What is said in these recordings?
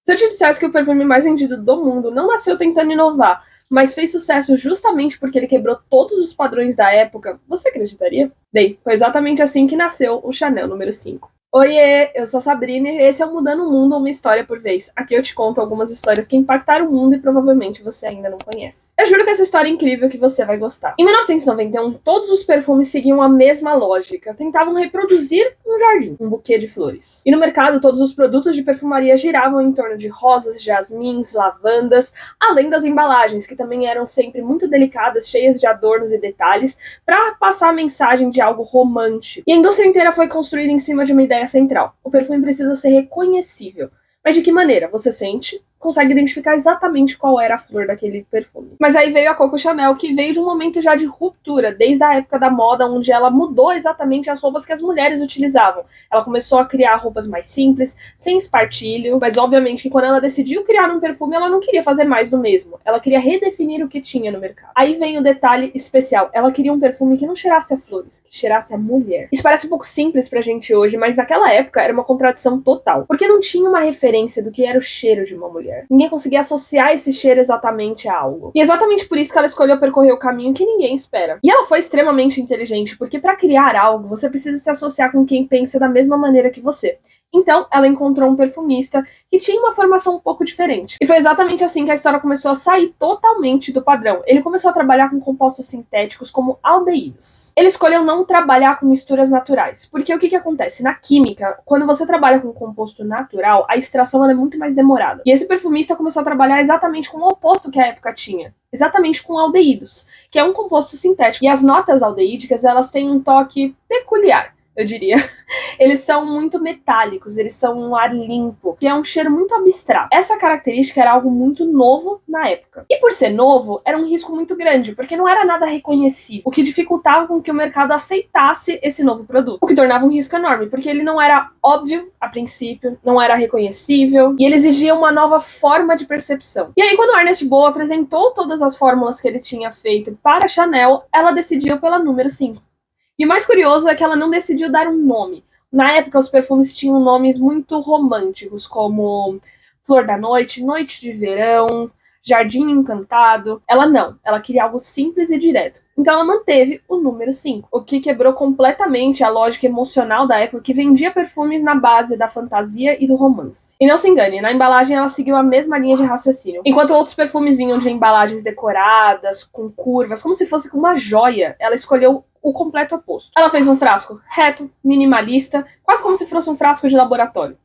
Se eu te dissesse que o perfume mais vendido do mundo não nasceu tentando inovar, mas fez sucesso justamente porque ele quebrou todos os padrões da época, você acreditaria? Bem, foi exatamente assim que nasceu o Chanel número 5. Oiê, eu sou a Sabrina e esse é o Mudando o Mundo, uma história por vez. Aqui eu te conto algumas histórias que impactaram o mundo e provavelmente você ainda não conhece. Eu juro que essa história é incrível que você vai gostar. Em 1991, todos os perfumes seguiam a mesma lógica. Tentavam reproduzir um jardim, um buquê de flores. E no mercado, todos os produtos de perfumaria giravam em torno de rosas, jasmins, lavandas, além das embalagens, que também eram sempre muito delicadas, cheias de adornos e detalhes, para passar a mensagem de algo romântico. E a indústria inteira foi construída em cima de uma ideia central. O perfume precisa ser reconhecível. Mas de que maneira? Você sente, consegue identificar exatamente qual era a flor daquele perfume. Mas aí veio a Coco Chanel, que veio de um momento já de ruptura, desde a época da moda, onde ela mudou exatamente as roupas que as mulheres utilizavam. Ela começou a criar roupas mais simples, sem espartilho, mas obviamente que quando ela decidiu criar um perfume, ela não queria fazer mais do mesmo. Ela queria redefinir o que tinha no mercado. Aí vem o detalhe especial. Ela queria um perfume que não cheirasse a flores, que cheirasse a mulher. Isso parece um pouco simples pra gente hoje, mas naquela época era uma contradição total, porque não tinha uma referência do que era o cheiro de uma mulher. Ninguém conseguia associar esse cheiro exatamente a algo. E exatamente por isso que ela escolheu percorrer o caminho que ninguém espera. E ela foi extremamente inteligente, porque para criar algo, você precisa se associar com quem pensa da mesma maneira que você. Então, ela encontrou um perfumista que tinha uma formação um pouco diferente. E foi exatamente assim que a história começou a sair totalmente do padrão. Ele começou a trabalhar com compostos sintéticos como aldeídos. Ele escolheu não trabalhar com misturas naturais, porque o que acontece? Na química, quando você trabalha com um composto natural, a extração ela é muito mais demorada. E esse perfumista começou a trabalhar exatamente com o oposto que a época tinha. Exatamente com aldeídos, que é um composto sintético. E as notas aldeídicas, elas têm um toque peculiar, eu diria. Eles são muito metálicos, eles são um ar limpo, que é um cheiro muito abstrato. Essa característica era algo muito novo na época. E por ser novo, era um risco muito grande, porque não era nada reconhecido, o que dificultava com que o mercado aceitasse esse novo produto. O que tornava um risco enorme, porque ele não era óbvio a princípio, não era reconhecível, e ele exigia uma nova forma de percepção. E aí, quando o Ernest Boa apresentou todas as fórmulas que ele tinha feito para a Chanel, ela decidiu pela número 5. E o mais curioso é que ela não decidiu dar um nome. Na época, os perfumes tinham nomes muito românticos, como Flor da Noite, Noite de Verão, Jardim Encantado. Ela não, ela queria algo simples e direto. Então ela manteve o número 5, o que quebrou completamente a lógica emocional da época, que vendia perfumes na base da fantasia e do romance. E não se engane, na embalagem ela seguiu a mesma linha de raciocínio. Enquanto outros perfumes vinham de embalagens decoradas, com curvas, como se fosse uma joia, ela escolheu o completo oposto. Ela fez um frasco reto, minimalista, quase como se fosse um frasco de laboratório.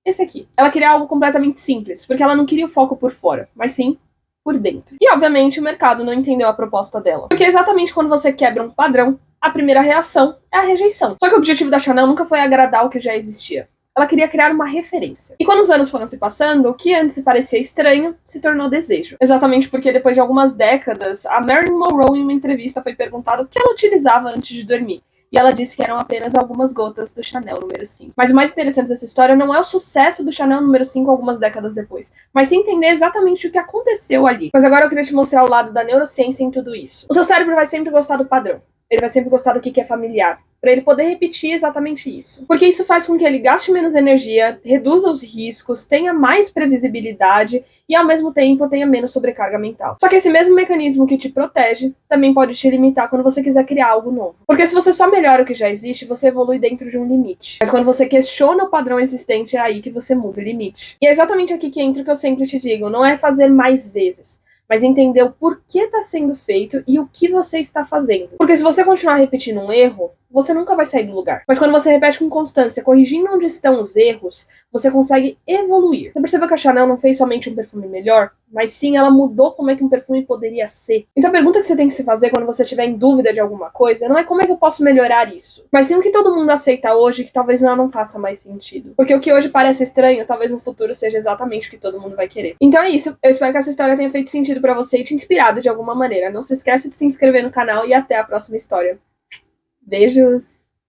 Esse aqui. Ela queria algo completamente simples, porque ela não queria o foco por fora, mas sim por dentro. E obviamente o mercado não entendeu a proposta dela. Porque exatamente quando você quebra um padrão, a primeira reação é a rejeição. Só que o objetivo da Chanel nunca foi agradar o que já existia. Ela queria criar uma referência. E quando os anos foram se passando, o que antes parecia estranho se tornou desejo. Exatamente porque depois de algumas décadas, a Marilyn Monroe em uma entrevista foi perguntado o que ela utilizava antes de dormir. E ela disse que eram apenas algumas gotas do Chanel número 5. Mas o mais interessante dessa história não é o sucesso do Chanel número 5 algumas décadas depois, mas sim entender exatamente o que aconteceu ali. Mas agora eu queria te mostrar o lado da neurociência em tudo isso. O seu cérebro vai sempre gostar do padrão. Ele vai sempre gostar do que é familiar, para ele poder repetir exatamente isso. Porque isso faz com que ele gaste menos energia, reduza os riscos, tenha mais previsibilidade e, ao mesmo tempo, tenha menos sobrecarga mental. Só que esse mesmo mecanismo que te protege também pode te limitar quando você quiser criar algo novo. Porque se você só melhora o que já existe, você evolui dentro de um limite. Mas quando você questiona o padrão existente, é aí que você muda o limite. E é exatamente aqui que entra o que eu sempre te digo, não é fazer mais vezes, mas entender o porquê está sendo feito e o que você está fazendo. Porque se você continuar repetindo um erro, você nunca vai sair do lugar. Mas quando você repete com constância, corrigindo onde estão os erros, você consegue evoluir. Você percebeu que a Chanel não fez somente um perfume melhor, mas sim ela mudou como é que um perfume poderia ser. Então a pergunta que você tem que se fazer quando você estiver em dúvida de alguma coisa não é como é que eu posso melhorar isso, mas sim o que todo mundo aceita hoje que talvez não faça mais sentido. Porque o que hoje parece estranho, talvez no futuro seja exatamente o que todo mundo vai querer. Então é isso. Eu espero que essa história tenha feito sentido pra você e te inspirado de alguma maneira. Não se esquece de se inscrever no canal e até a próxima história. Beijos!